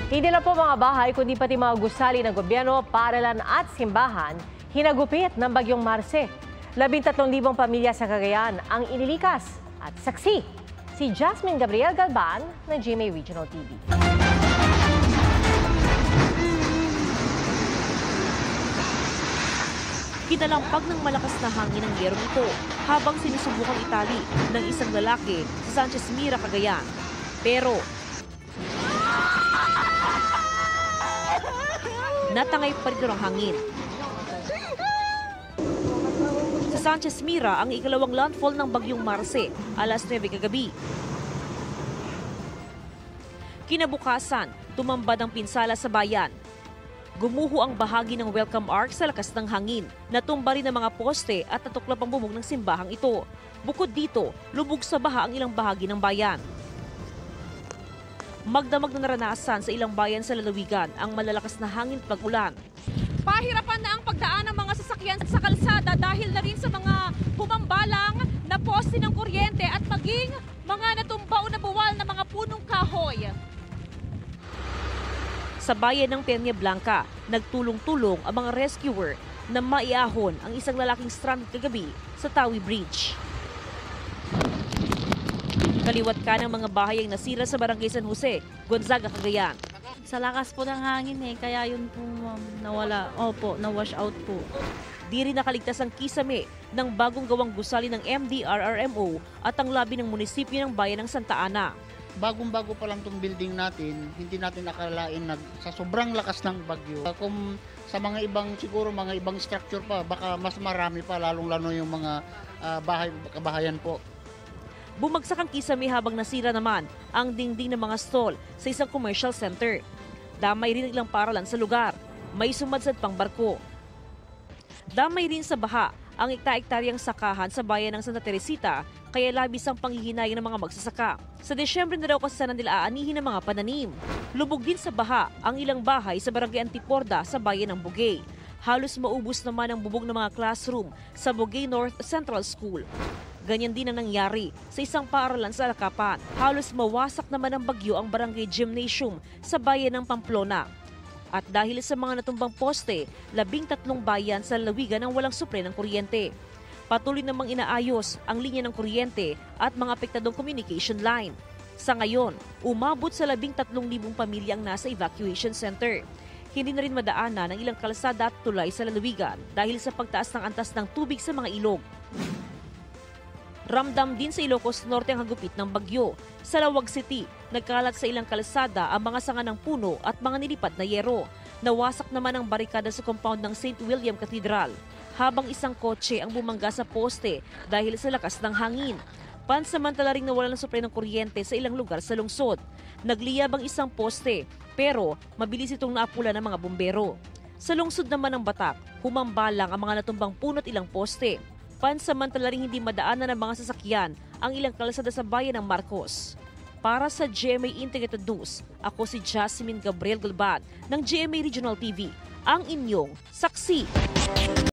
Hindi lang po mga bahay, kundi pati mga gusali ng gobyerno, paaralan at simbahan, hinagupit ng bagyong Marce. 13,000 pamilya sa Cagayan ang inilikas at saksi si Jasmine Gabriel Galban ng GMA Regional TV. Kinalampag ng malakas na hangin ang yerong ito habang sinusubukang itali ng isang lalaki sa Sanchez Mira, Cagayan. Pero natangay pa rin ang hangin. Sa Sanchez Mira, ang ikalawang landfall ng bagyong Marce, alas 9 kagabi. Kinabukasan, tumambad ang pinsala sa bayan. Gumuho ang bahagi ng welcome arch sa lakas ng hangin. Natumba rin ang mga poste at natuklap ang bubong ng simbahang ito. Bukod dito, lubog sa baha ang ilang bahagi ng bayan. Magdamag na naranasan sa ilang bayan sa lalawigan ang malalakas na hangin at pag-ulan. Pahirapan na ang pagdaan ng mga sasakyan sa kalsada dahil na rin sa mga humambalang na poste ng kuryente at maging mga natumba o nabuwal na mga punong kahoy. Sa bayan ng Peña Blanca, nagtulong-tulong ang mga rescuer na maiahon ang isang lalaking stranded kagabi sa Tawi Bridge. Kaliwat ka ng mga bahay ang nasira sa Barangay San Jose, Gonzaga, Cagayan. Sa lakas po ng hangin kaya yun po nawala. Opo, na-wash out po. Di rin nakaligtas ang kisame ng bagong gawang gusali ng MDRRMO at ang labi ng munisipyo ng bayan ng Santa Ana. Bagong-bago pa lang itong building natin, hindi natin nakalain na sa sobrang lakas ng bagyo. Kung sa mga ibang, siguro mga ibang structure pa, baka mas marami pa, lalong-lalo yung mga kabahayan po. Bumagsak ang kisame habang nasira naman ang dingding ng mga stall sa isang commercial center. Damay rin ang ilang paralan sa lugar. May sumadsad pang barko. Damay rin sa baha ang ekta-ektaryang sakahan sa bayan ng Santa Teresita, kaya labis ang panghihinayang ng mga magsasaka. Sa Desyembre na daw kasi sana nila aanihin ng mga pananim. Lubog din sa baha ang ilang bahay sa Barangay Antiporda sa bayan ng Bugay. Halos maubos naman ang bubong ng mga classroom sa Bugay North Central School. Ganyan din ang nangyari sa isang paaralan sa Alacapan. Halos mawasak naman ng bagyo ang Barangay Gymnasium sa bayan ng Pamplona. At dahil sa mga natumbang poste, 13 bayan sa lalawigan ang walang supre ng kuryente. Patuloy namang inaayos ang linya ng kuryente at mga apektadong communication line. Sa ngayon, umabot sa 13,000 pamilya ang nasa evacuation center. Hindi na rin madaanan ang ilang kalsada at tulay sa lalawigan dahil sa pagtaas ng antas ng tubig sa mga ilog. Ramdam din sa Ilocos Norte ang hagupit ng bagyo. Sa Lawag City, nagkalat sa ilang kalsada ang mga sanga ng puno at mga nilipat na yero. Nawasak naman ang barikada sa compound ng St. William Cathedral, habang isang kotse ang bumangga sa poste dahil sa lakas ng hangin. Pansamantala ring nawala ng supply ng kuryente sa ilang lugar sa lungsod. Nagliyab ang isang poste, pero mabilis itong naapula ng mga bumbero. Sa lungsod naman ng Batak, humambalang ang mga natumbang puno at ilang poste. Pansamantala ring hindi madaanan ng mga sasakyan ang ilang kalsada sa bayan ng Marcos. Para sa GMA Integrated News, ako si Jasmine Gabriel Galban ng GMA Regional TV, ang inyong saksi.